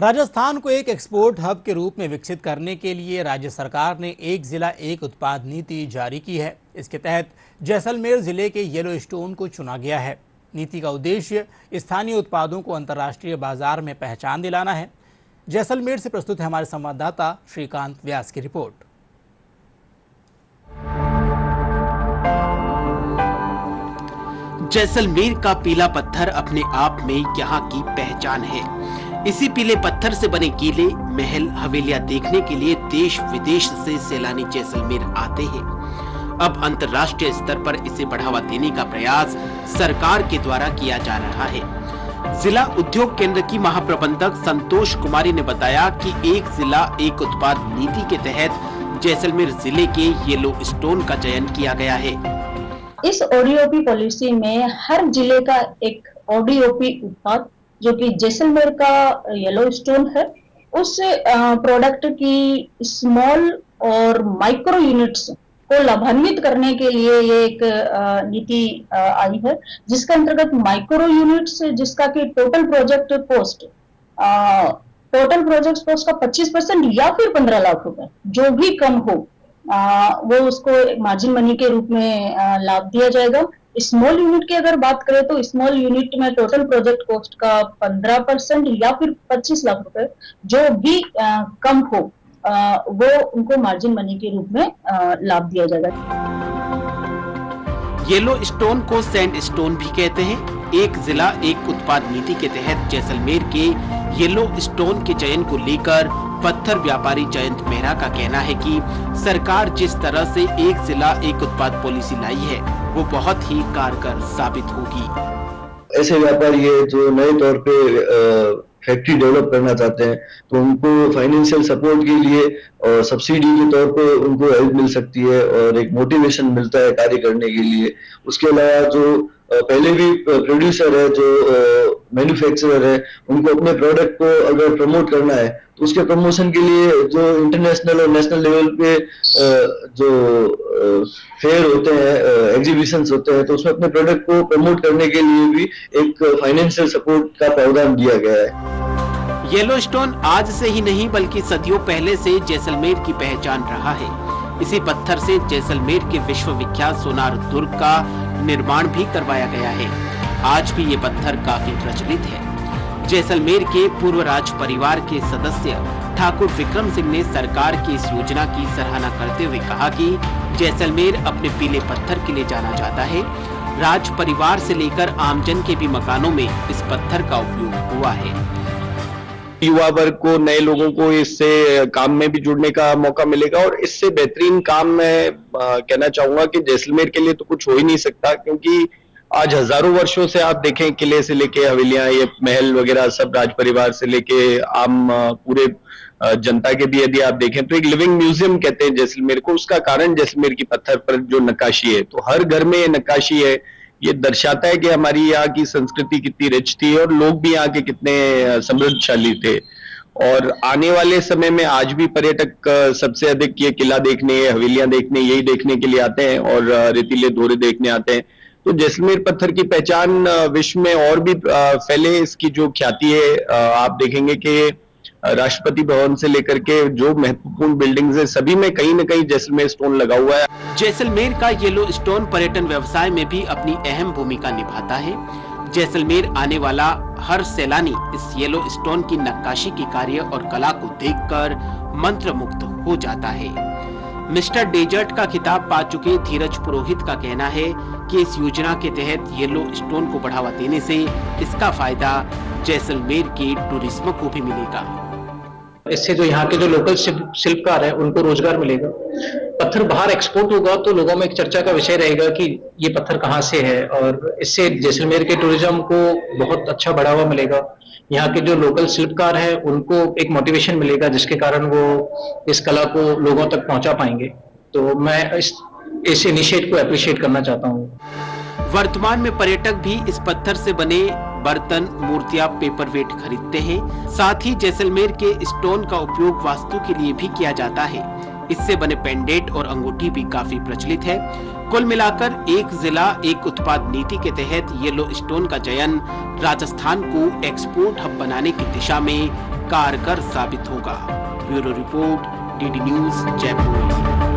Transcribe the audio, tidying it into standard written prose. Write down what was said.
राजस्थान को एक export hub के रूप में विकसित करने के लिए राज्य सरकार ने एक जिला एक उत्पाद नीति जारी की है। इसके तहत जैसलमेर जिले के येलो स्टोन को चुना गया है। नीति का उद्देश्य स्थानीय उत्पादों को अंतर्राष्ट्रीय बाजार में पहचान दिलाना है। जैसलमेर से प्रस्तुत है हमारे संवाददाता श्रीकांत व्यास की रिपोर्ट। जैसलमेर का पीला पत्थर अपने आप में यहाँ की पहचान है। इसी पीले पत्थर से बने किले, महल, हवेलियां देखने के लिए देश विदेश से सैलानी जैसलमेर आते हैं। अब अंतर्राष्ट्रीय स्तर पर इसे बढ़ावा देने का प्रयास सरकार के द्वारा किया जा रहा है। जिला उद्योग केंद्र की महाप्रबंधक संतोष कुमारी ने बताया कि एक जिला एक उत्पाद नीति के तहत जैसलमेर जिले के येलो स्टोन का चयन किया गया है। इस ओडीओपी पॉलिसी में हर जिले का एक ओडीओपी उत्पाद जो कि जैसलमेर का येलो स्टोन है, उस प्रोडक्ट की स्मॉल और माइक्रो यूनिट्स को लाभान्वित करने के लिए ये एक नीति आई है, जिसके अंतर्गत माइक्रो यूनिट्स जिसका कि टोटल प्रोजेक्ट कॉस्ट का 25% या फिर 15 लाख रुपए जो भी कम हो, वो उसको मार्जिन मनी के रूप में लाभ दिया जाएगा। स्मॉल यूनिट की अगर बात करें तो स्मॉल यूनिट में टोटल प्रोजेक्ट कॉस्ट का 15% या फिर 25 लाख रुपए जो भी कम हो, वो उनको मार्जिन मनी के रूप में लाभ दिया जाएगा। येलो स्टोन को सैंड स्टोन भी कहते हैं। एक जिला एक उत्पाद नीति के तहत जैसलमेर के येलो स्टोन के चयन को लेकर पत्थर व्यापारी जयंत मेहरा का कहना है कि सरकार जिस तरह से एक जिला एक उत्पाद पॉलिसी लाई है, वो बहुत ही कारगर साबित होगी। ऐसे व्यापारी है जो नए तौर पे फैक्ट्री डेवलप करना चाहते हैं, तो उनको फाइनेंशियल सपोर्ट के लिए और सब्सिडी के तौर पे उनको हेल्प मिल सकती है और एक मोटिवेशन मिलता है कार्य करने के लिए। उसके अलावा जो पहले भी प्रोड्यूसर है, जो मैन्युफैक्चरर है, उनको अपने प्रोडक्ट को अगर प्रमोट करना है तो उसके प्रमोशन के लिए जो इंटरनेशनल और नेशनल लेवल पे जो फेयर होते हैं, एग्जीबिशंस होते हैं, तो उसमें अपने प्रोडक्ट को प्रमोट करने के लिए भी एक फाइनेंशियल सपोर्ट का प्रावधान दिया गया है। येलो स्टोन आज से ही नहीं बल्कि सदियों पहले से जैसलमेर की पहचान रहा है। इसी पत्थर से जैसलमेर के विश्वविख्यात सोनार दुर्ग का निर्माण भी करवाया गया है। आज भी ये पत्थर काफी प्रचलित है। जैसलमेर के पूर्व राज परिवार के सदस्य ठाकुर विक्रम सिंह ने सरकार की इस योजना की सराहना करते हुए कहा कि जैसलमेर अपने पीले पत्थर के लिए जाना जाता है। राज परिवार से लेकर आमजन के भी मकानों में इस पत्थर का उपयोग हुआ है। युवा वर्ग को, नए लोगों को इससे काम में भी जुड़ने का मौका मिलेगा और इससे बेहतरीन काम मैं कहना चाहूंगा कि जैसलमेर के लिए तो कुछ हो ही नहीं सकता, क्योंकि आज हजारों वर्षों से आप देखें किले से लेके हवेलियां, ये महल वगैरह सब राज परिवार से लेके आम पूरे जनता के भी यदि आप देखें तो एक लिविंग म्यूजियम कहते हैं जैसलमेर को। उसका कारण जैसलमेर की पत्थर पर जो नक्काशी है, तो हर घर में ये नक्काशी है। ये दर्शाता है कि हमारी यहाँ की संस्कृति कितनी रिच थी और लोग भी यहाँ के कितने समृद्धशाली थे। और आने वाले समय में आज भी पर्यटक सबसे अधिक ये किला देखने, हवेलियां देखने, यही देखने के लिए आते हैं और रेतीले दौरे देखने आते हैं। तो जैसलमेर पत्थर की पहचान विश्व में और भी फैले, इसकी जो ख्याति है, आप देखेंगे कि राष्ट्रपति भवन से लेकर के जो महत्वपूर्ण बिल्डिंग्स है, सभी में कहीं न कहीं जैसलमेर स्टोन लगा हुआ है। जैसलमेर का येलो स्टोन पर्यटन व्यवसाय में भी अपनी अहम भूमिका निभाता है। जैसलमेर आने वाला हर सैलानी इस येलो स्टोन की नक्काशी की कार्य और कला को देखकर मंत्रमुग्ध हो जाता है। मिस्टर डेजर्ट का खिताब पा चुके धीरज पुरोहित का कहना है कि इस योजना के तहत येलो स्टोन को बढ़ावा देने से इसका फायदा जैसलमेर के टूरिज्म को भी मिलेगा। इससे जो यहाँ के जो लोकल शिल्पकार है उनको रोजगार मिलेगा। पत्थर बाहर एक्सपोर्ट होगा तो लोगों में एक चर्चा का विषय रहेगा कि ये पत्थर कहाँ से है, और इससे जैसलमेर के टूरिज्म को बहुत अच्छा बढ़ावा मिलेगा। यहाँ के जो लोकल शिल्पकार हैं उनको एक मोटिवेशन मिलेगा, जिसके कारण वो इस कला को लोगों तक पहुंचा पाएंगे। तो मैं इस इनिशिएटिव को अप्रिशिएट करना चाहता हूँ। वर्तमान में पर्यटक भी इस पत्थर से बने बर्तन, मूर्तियां, पेपरवेट खरीदते हैं। साथ ही जैसलमेर के स्टोन का उपयोग वास्तु के लिए भी किया जाता है। इससे बने पेंडेंट और अंगूठी भी काफी प्रचलित है। कुल मिलाकर एक जिला एक उत्पाद नीति के तहत येलो स्टोन का चयन राजस्थान को एक्सपोर्ट हब बनाने की दिशा में कारगर साबित होगा। Bureau report, DD news, Jaipur.